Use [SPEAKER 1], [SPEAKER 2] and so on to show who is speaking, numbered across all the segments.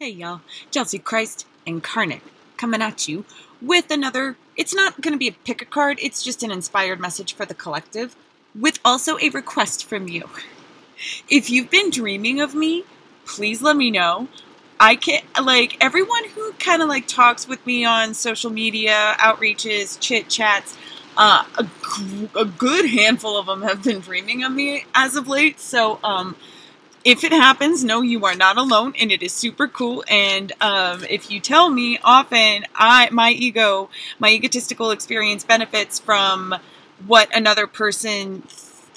[SPEAKER 1] Hey y'all, Chelsea Christ Incarnate coming at you with another, it's not going to be a pick a card, it's just an inspired message for the collective with also a request from you. If you've been dreaming of me, please let me know. I can't, everyone who kind of talks with me on social media, outreaches, chit chats, a good handful of them have been dreaming of me as of late, so, if it happens, no, you are not alone, and it is super cool. And if you tell me, often my egotistical experience benefits from what another person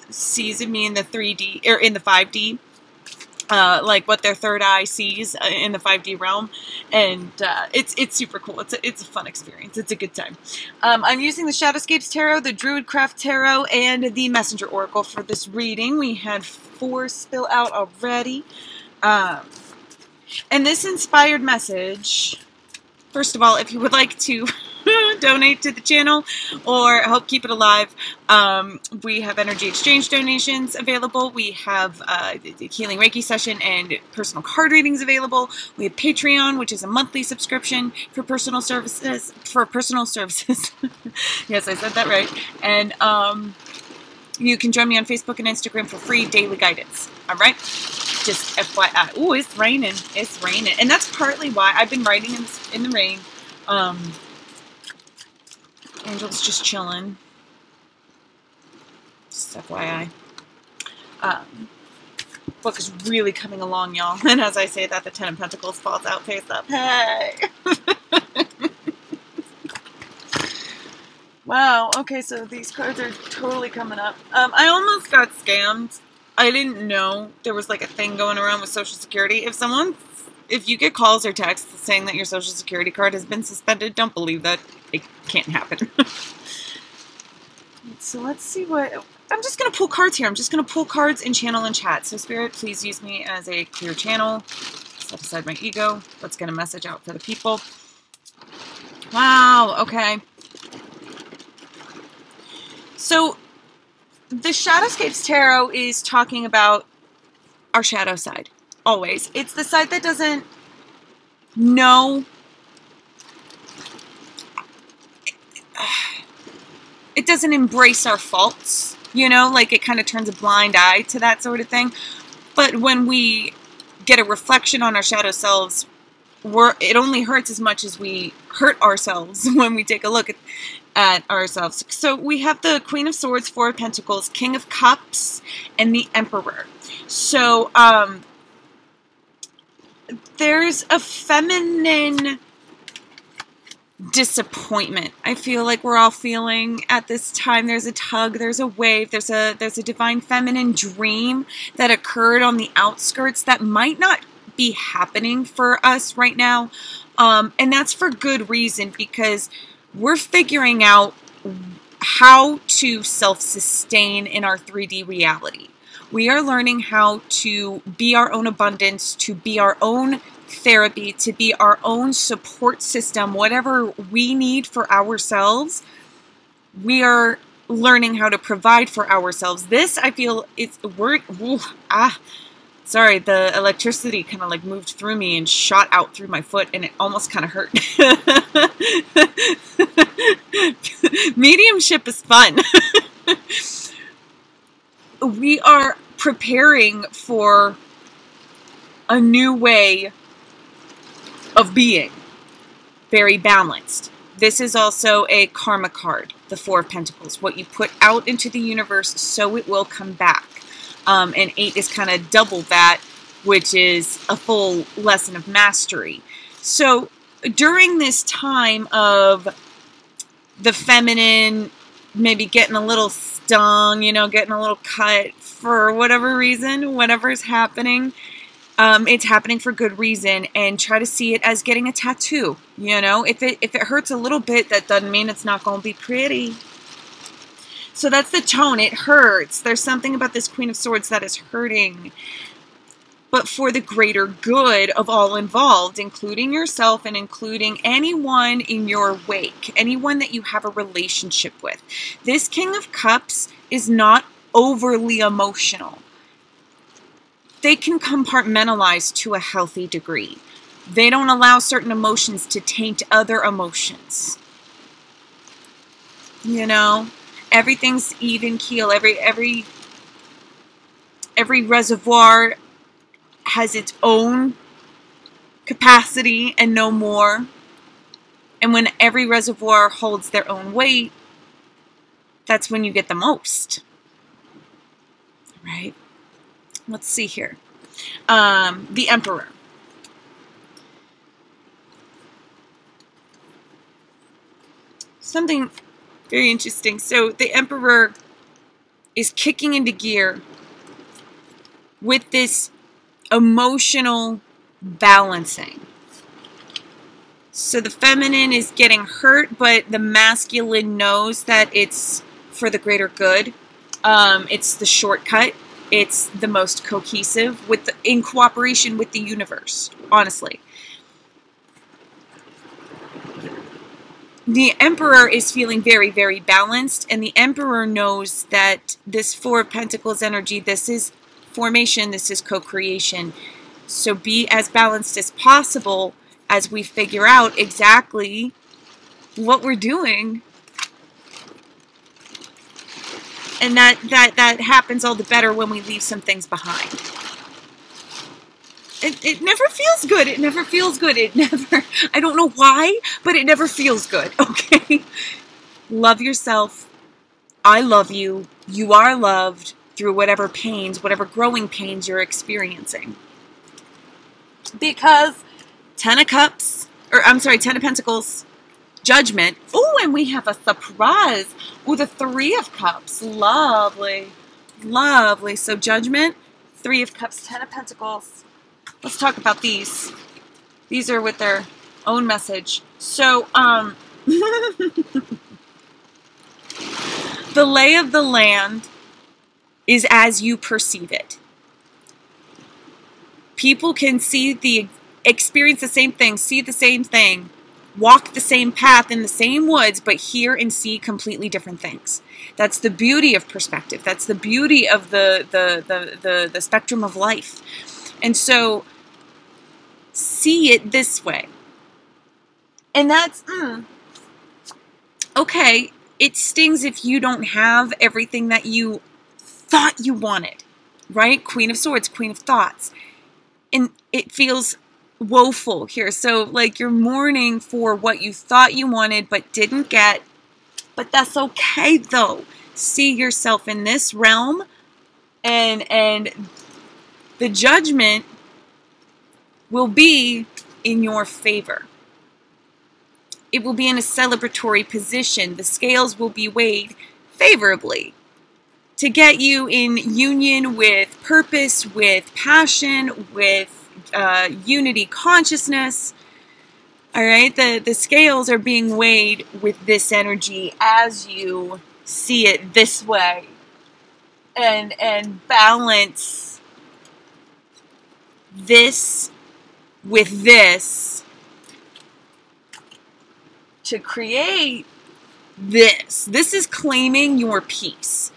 [SPEAKER 1] sees of me in the 3D or in the 5D, like what their third eye sees in the 5D realm, and it's super cool. It's a fun experience. It's a good time. I'm using the Shadowscapes Tarot, the Druidcraft Tarot, and the Messenger Oracle for this reading. We had 4 spill out already, and this inspired message. First of all, if you would like to donate to the channel or help keep it alive, we have energy exchange donations available. We have the healing Reiki session and personal card readings available. We have Patreon, which is a monthly subscription for personal services. Yes, I said that right. And you can join me on Facebook and Instagram for free daily guidance. All right? Just FYI. Ooh, it's raining. It's raining. And that's partly why I've been writing in the rain. Angel's just chilling. Just FYI. Book is really coming along, y'all. And as I say that, the 10 of Pentacles falls out face up. Hey! Wow, okay, so these cards are totally coming up. I almost got scammed. I didn't know there was like a thing going around with Social Security. If you get calls or texts saying that your Social Security card has been suspended, don't believe that. It can't happen. So let's see what... I'm just going to pull cards here. I'm just going to pull cards and channel and chat. So Spirit, please use me as a clear channel. Set aside my ego. Let's get a message out for the people. Wow, okay. So the Shadowscapes Tarot is talking about our shadow side. Always. It's the side that doesn't know. It doesn't embrace our faults, you know, like it kind of turns a blind eye to that sort of thing. But when we get a reflection on our shadow selves, it only hurts as much as we hurt ourselves when we take a look at ourselves. So we have the Queen of Swords, 4 of Pentacles, King of Cups, and the Emperor. So, there's a feminine disappointment. I feel like we're all feeling at this time. There's a tug, there's a wave, there's a divine feminine dream that occurred on the outskirts that might not be happening for us right now. And that's for good reason, because we're figuring out how to self-sustain in our 3D reality. We are learning how to be our own abundance, to be our own therapy, to be our own support system, whatever we need for ourselves. We are learning how to provide for ourselves. This, I feel, sorry, the electricity kind of moved through me and shot out through my foot, and it almost kind of hurt. Mediumship is fun. We are preparing for a new way of being. Very balanced. This is also a karma card, the 4 of Pentacles. What you put out into the universe, so it will come back. And 8 is kind of double that, which is a full lesson of mastery. So during this time of the feminine maybe getting a little stung, you know, getting a little cut for whatever reason, whatever's happening, it's happening for good reason, and try to see it as getting a tattoo. You know, if it hurts a little bit, that doesn't mean it's not going to be pretty. So that's the tone. It hurts. There's something about this Queen of Swords that is hurting, but for the greater good of all involved, including yourself and including anyone in your wake, anyone that you have a relationship with. This King of Cups is not overly emotional. They can compartmentalize to a healthy degree. They don't allow certain emotions to taint other emotions. You know, everything's even keel. Every reservoir has its own capacity and no more. And when every reservoir holds their own weight, that's when you get the most. Right? Let's see here. The Emperor. Something very interesting. So the Emperor is kicking into gear with this emotional balancing. So the feminine is getting hurt, but the masculine knows that it's for the greater good. It's the shortcut. It's the most cohesive in cooperation with the universe, honestly. The Emperor is feeling very, very balanced, and the Emperor knows that this Four of Pentacles energy, this is formation, this is co-creation. So be as balanced as possible as we figure out exactly what we're doing. And that happens all the better when we leave some things behind. It never feels good. It never feels good. I don't know why, but it never feels good, okay? Love yourself. I love you. You are loved through whatever pains, whatever growing pains you're experiencing. Because Ten of Pentacles, Judgment. Oh, and we have a surprise. Oh, the Three of Cups. Lovely. Lovely. So Judgment, Three of Cups, Ten of Pentacles. Let's talk about these. These are with their own message. So, the lay of the land is as you perceive it. People can experience the same thing, see the same thing, walk the same path in the same woods, but hear and see completely different things. That's the beauty of perspective. That's the beauty of the spectrum of life. And so, see it this way. And that's, okay, it stings if you don't have everything that you thought you wanted, right? Queen of Swords, Queen of Thoughts. And it feels woeful here. So, like, you're mourning for what you thought you wanted but didn't get. But that's okay, though. See yourself in this realm, and the judgment will be in your favor. It will be in a celebratory position. The scales will be weighed favorably to get you in union with purpose, with passion, with unity consciousness. All right, the scales are being weighed with this energy as you see it this way, and balance this with this to create this. This is claiming your peace.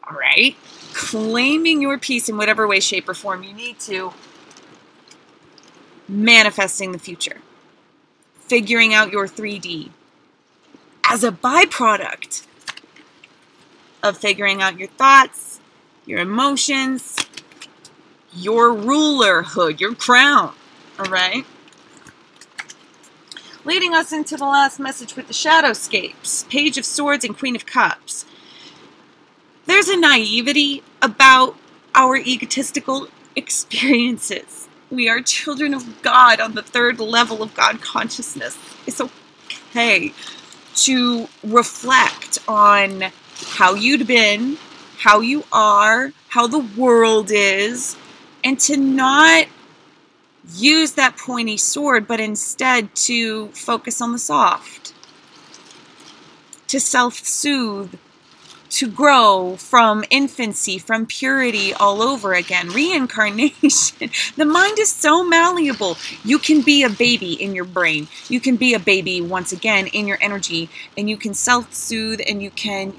[SPEAKER 1] All right? Claiming your peace in whatever way, shape, or form you need to. Manifesting the future. Figuring out your 3D as a byproduct of figuring out your thoughts, your emotions, your rulerhood, your crown. All right? Leading us into the last message with the Shadowscapes, Page of Swords and Queen of Cups. There's a naivety about our egotistical experiences. We are children of God on the third level of God consciousness. It's okay to reflect on how you'd been, how you are, how the world is, and to not use that pointy sword, but instead to focus on the soft, to self-soothe, to grow from infancy, from purity all over again. Reincarnation. The mind is so malleable. You can be a baby in your brain. You can be a baby once again in your energy, and you can self-soothe, and you can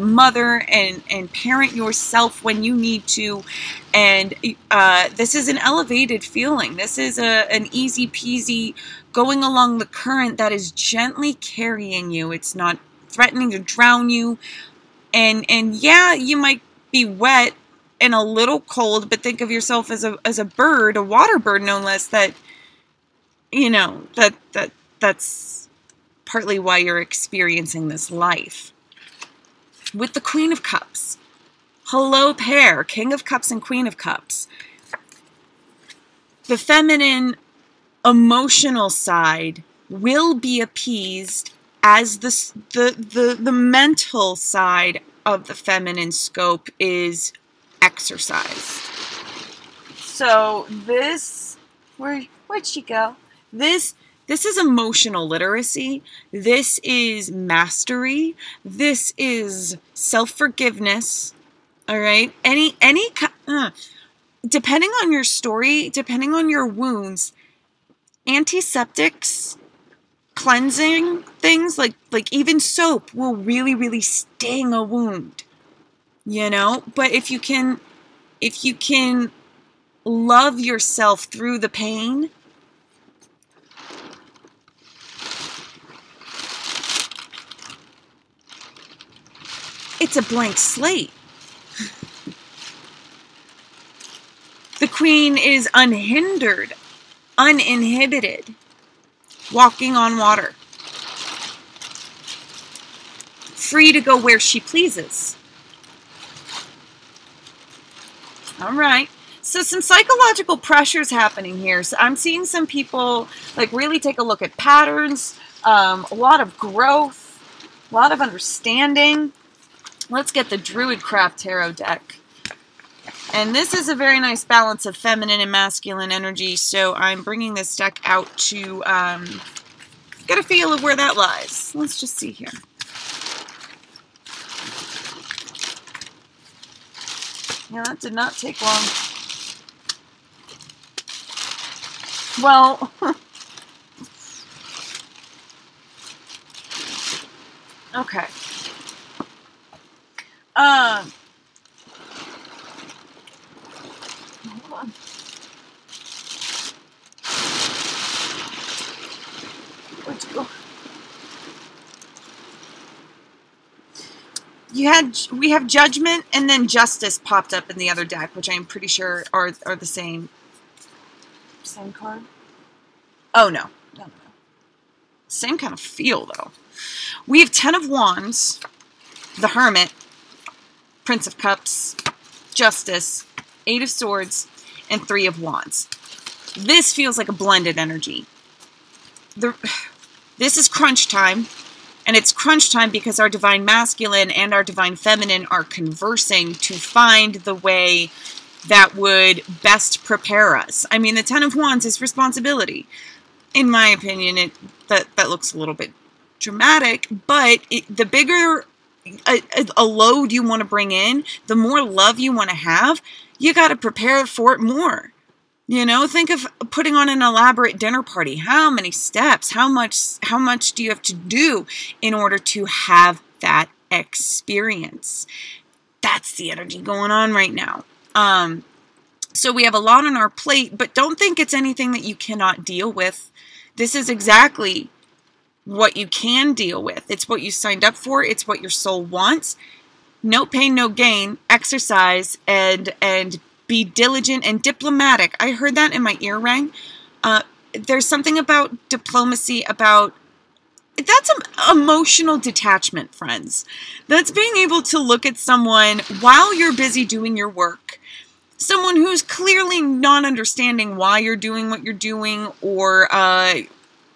[SPEAKER 1] mother and parent yourself when you need to. And this is an elevated feeling. This is an easy peasy going along the current that is gently carrying you. It's not threatening to drown you. And yeah, you might be wet and a little cold, but think of yourself as a bird, a water bird, no less, that, you know, that's partly why you're experiencing this life. With the Queen of Cups. Hello, pair. King of Cups and Queen of Cups. The feminine emotional side will be appeased as the mental side of the feminine scope is exercised. So this, where'd she go? This is emotional literacy. This is mastery. This is self-forgiveness. All right. Depending on your story, depending on your wounds, antiseptics, cleansing things like even soap will really sting a wound, you know. But if you can love yourself through the pain, it's a blank slate. The Queen is unhindered, uninhibited, walking on water, free to go where she pleases. All right. So some psychological pressures happening here. So I'm seeing some people like really take a look at patterns, a lot of growth, a lot of understanding. Let's get the Druidcraft Tarot deck. And this is a very nice balance of feminine and masculine energy, so I'm bringing this deck out to get a feel of where that lies. Let's just see here. Yeah, that did not take long. Well, okay. Hold on. Where'd you go? We have judgment, and then justice popped up in the other deck, which I'm pretty sure are the same card. Oh no. Same kind of feel though. We have 10 of Wands, the Hermit, Prince of Cups, Justice, 8 of Swords, and 3 of Wands. This feels like a blended energy. This is crunch time. And it's crunch time because our divine masculine and our divine feminine are conversing to find the way that would best prepare us. I mean, the 10 of Wands is responsibility. In my opinion, that looks a little bit dramatic, but the bigger a load you want to bring in, the more love you want to have, you got to prepare for it more. You know, think of putting on an elaborate dinner party. How many steps? How much do you have to do in order to have that experience? That's the energy going on right now. So we have a lot on our plate, but don't think it's anything that you cannot deal with. This is exactly what you can deal with. It's what you signed up for. It's what your soul wants. No pain, no gain. Exercise and be diligent and diplomatic. I heard that in my ear rang. There's something about diplomacy, that's emotional detachment, friends. That's being able to look at someone while you're busy doing your work. Someone who's clearly not understanding why you're doing what you're doing, or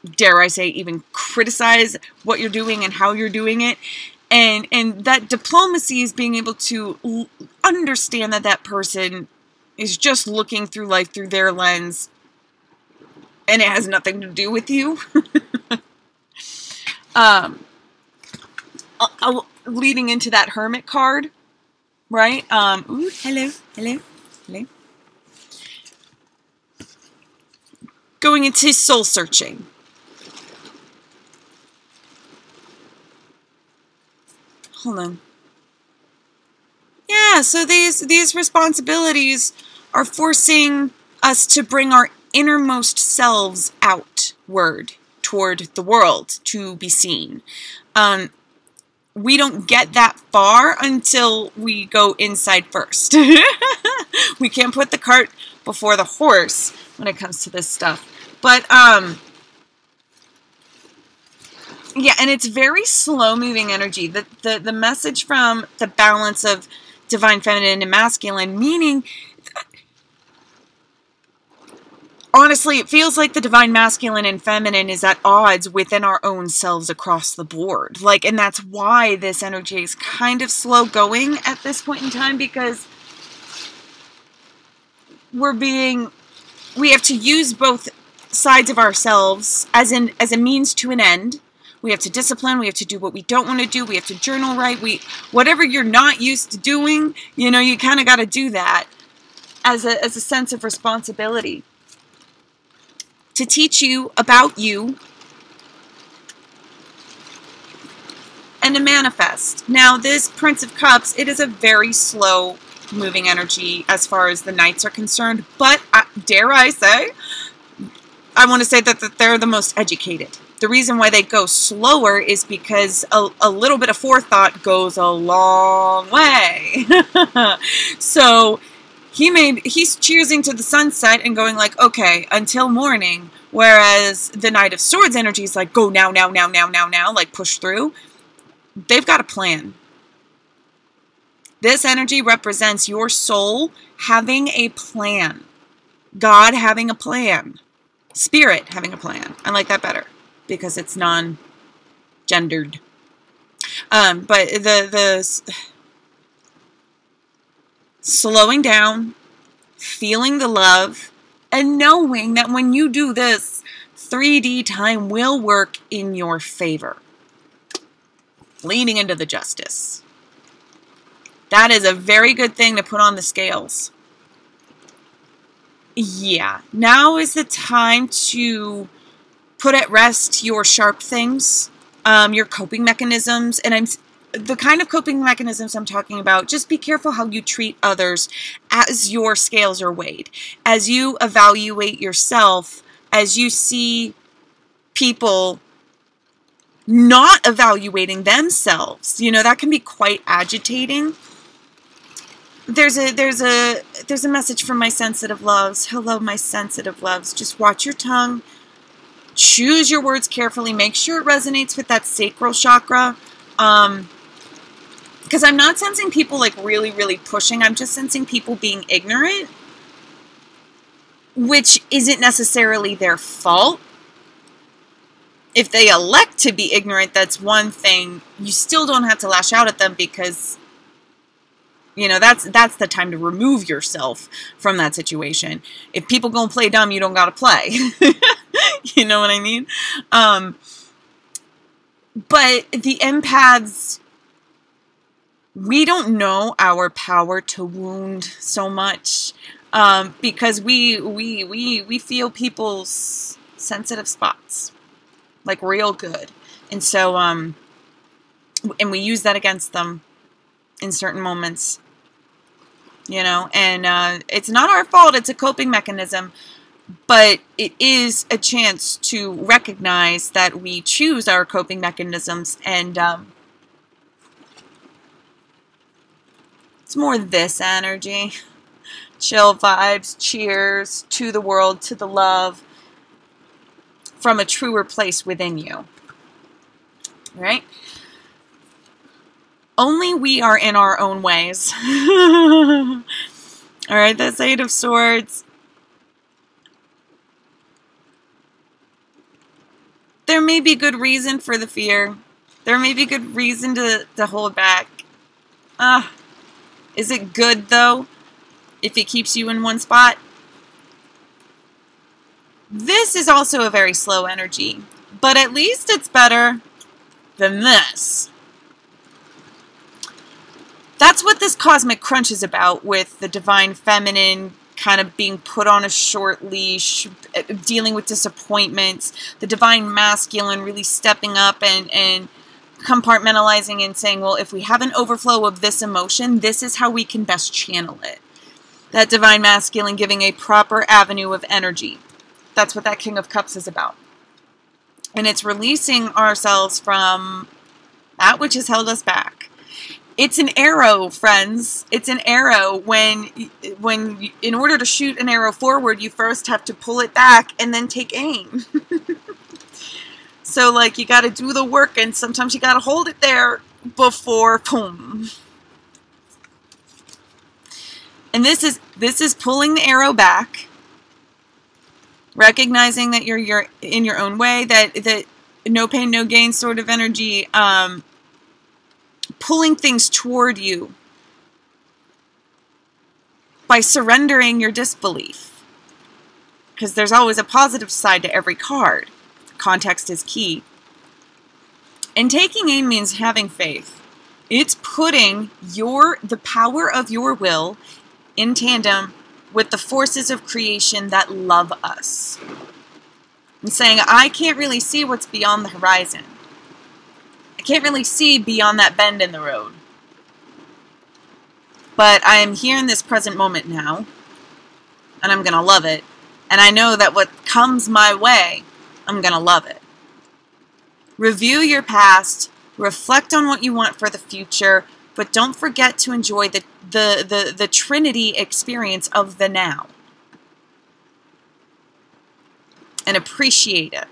[SPEAKER 1] dare I say, even criticize what you're doing and how you're doing it. And that diplomacy is being able to understand that that person is just looking through life through their lens, and it has nothing to do leading into that Hermit card, right? Ooh, hello, hello, hello. Going into soul searching. Hold on. Yeah, so these responsibilities are forcing us to bring our innermost selves outward toward the world to be seen. We don't get that far until we go inside first. We can't put the cart before the horse when it comes to this stuff. But, yeah, and it's very slow-moving energy. The message from the balance of divine feminine and masculine, meaning, honestly, it feels like the divine masculine and feminine is at odds within our own selves across the board. Like, and that's why this energy is kind of slow going at this point in time, because we have to use both sides of ourselves as a means to an end. We have to discipline. We have to do what we don't want to do. We have to journal write. Whatever you're not used to doing, you know, you kind of got to do that as a sense of responsibility. To teach you about you and to manifest. Now, this Prince of Cups, it is a very slow moving energy as far as the Knights are concerned, but dare I say, I want to say that they're the most educated. The reason why they go slower is because a little bit of forethought goes a long way. So he's cheersing to the sunset and going like, okay, until morning. Whereas the Knight of Swords energy is like, go now, now, now, now, now, now, like push through. They've got a plan. This energy represents your soul having a plan. God having a plan. Spirit having a plan. I like that better because it's non-gendered. But the slowing down, feeling the love, and knowing that when you do this, 3D time will work in your favor. Leaning into the justice. That is a very good thing to put on the scales. Yeah, now is the time to put at rest your sharp things, your coping mechanisms, and the kind of coping mechanisms I'm talking about, just be careful how you treat others as your scales are weighed. As you evaluate yourself, as you see people not evaluating themselves, you know, that can be quite agitating. There's a message from my sensitive loves. Hello, my sensitive loves. Just watch your tongue. Choose your words carefully. Make sure it resonates with that sacral chakra. Because I'm not sensing people like really, really pushing. I'm just sensing people being ignorant, which isn't necessarily their fault. If they elect to be ignorant, that's one thing. You still don't have to lash out at them because, you know, that's the time to remove yourself from that situation. If people gonna play dumb, you don't gotta play. You know what I mean? But the empaths, we don't know our power to wound so much because we feel people's sensitive spots like real good, and so and we use that against them in certain moments, you know. And it's not our fault. It's a coping mechanism. But it is a chance to recognize that we choose our coping mechanisms, and it's more this energy. Chill vibes, cheers to the world, to the love, from a truer place within you. Right? Only we are in our own ways. All right, that's Eight of Swords. There may be good reason for the fear. There may be good reason to hold back. Is it good, though, if it keeps you in one spot? This is also a very slow energy, but at least it's better than this. That's what this cosmic crunch is about, with the divine feminine kind of being put on a short leash, dealing with disappointments, the divine masculine really stepping up and compartmentalizing and saying, well, if we have an overflow of this emotion, this is how we can best channel it. That divine masculine giving a proper avenue of energy. That's what that King of Cups is about. And it's releasing ourselves from that which has held us back. It's an arrow, friends. It's an arrow. When in order to shoot an arrow forward, you first have to pull it back and then take aim. So, like, you got to do the work, and sometimes you got to hold it there before boom. And this is pulling the arrow back, recognizing that you're in your own way, that no pain, no gain sort of energy. Pulling things toward you by surrendering your disbelief. Because there's always a positive side to every card. Context is key. And taking aim means having faith. It's putting the power of your will in tandem with the forces of creation that love us. And saying, I can't really see what's beyond the horizon. I can't really see beyond that bend in the road. But I am here in this present moment now, and I'm going to love it. And I know that what comes my way, I'm going to love it. Review your past, reflect on what you want for the future, but don't forget to enjoy the Trinity experience of the now. And appreciate it.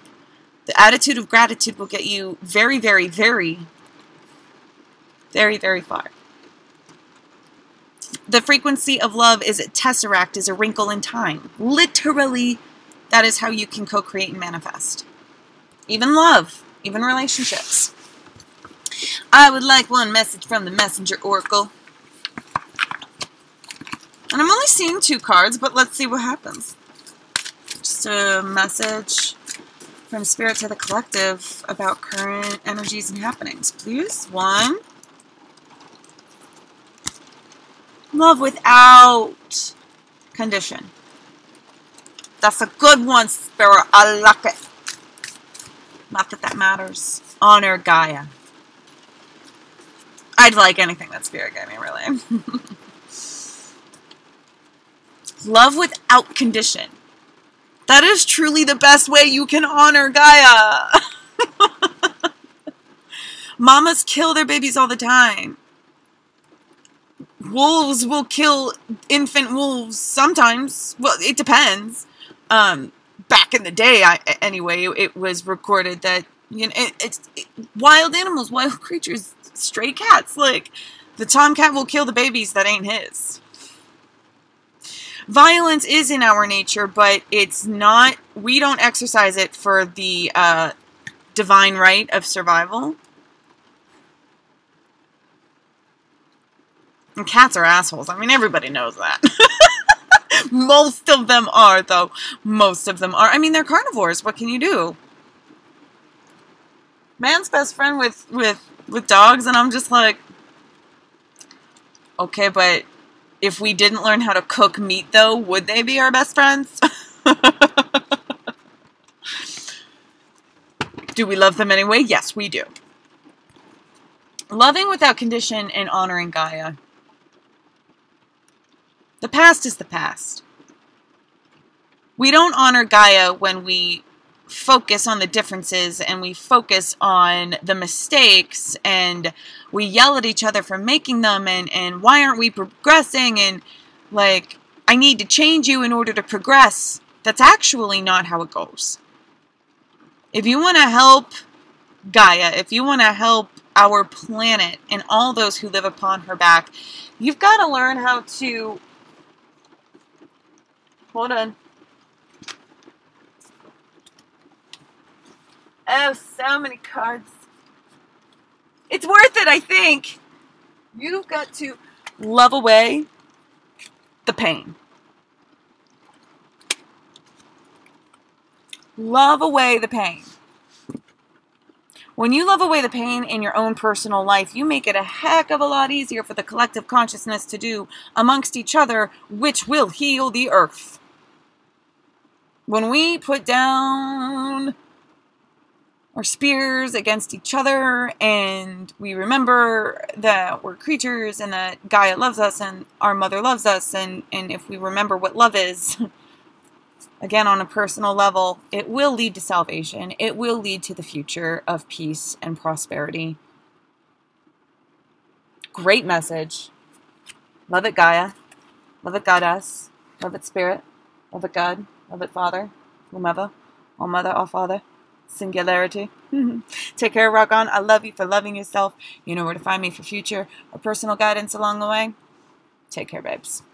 [SPEAKER 1] The attitude of gratitude will get you very, very, very, very, very far. The frequency of love is a tesseract, is a wrinkle in time. Literally, that is how you can co-create and manifest. Even love, even relationships. I would like one message from the Messenger Oracle. And I'm only seeing 2 cards, but let's see what happens. Just a message from Spirit to the Collective about current energies and happenings. Please. 1. Love without condition. That's a good one, Spirit. I like it. Not that that matters. Honor Gaia. I'd like anything that Spirit gave me, really. Love without condition. That is truly the best way you can honor Gaia. Mamas kill their babies all the time. Wolves will kill infant wolves sometimes. Well, it depends. Back in the day, anyway, it was recorded that, you know, wild animals, wild creatures, stray cats, like the tomcat will kill the babies that ain't his. Violence is in our nature, but it's not, we don't exercise it for the divine right of survival. And cats are assholes. I mean, everybody knows that. Most of them are, though. Most of them are. I mean, they're carnivores. What can you do? Man's best friend with dogs, and I'm just like, okay, but if we didn't learn how to cook meat, though, would they be our best friends? Do we love them anyway? Yes, we do. Loving without condition and honoring Gaia. The past is the past. We don't honor Gaia when we focus on the differences and we focus on the mistakes and we yell at each other for making them and why aren't we progressing and like, I need to change you in order to progress. That's actually not how it goes. If you want to help Gaia, if you want to help our planet and all those who live upon her back, you've got to learn how to... Hold on. Oh, so many cards. It's worth it, I think. You've got to love away the pain. Love away the pain. When you love away the pain in your own personal life, you make it a heck of a lot easier for the collective consciousness to do amongst each other, which will heal the earth. When we put down our spears against each other and we remember that we're creatures and that Gaia loves us and our mother loves us, and if we remember what love is, again, on a personal level, it will lead to salvation. It will lead to the future of peace and prosperity. Great message. Love it, Gaia. Love it, Goddess. Love it, Spirit. Love it, God. Love it, Father. Whomever. All Mother, all Father. Singularity. Take care, rock on. I love you for loving yourself. You know where to find me for future or personal guidance along the way. Take care, babes.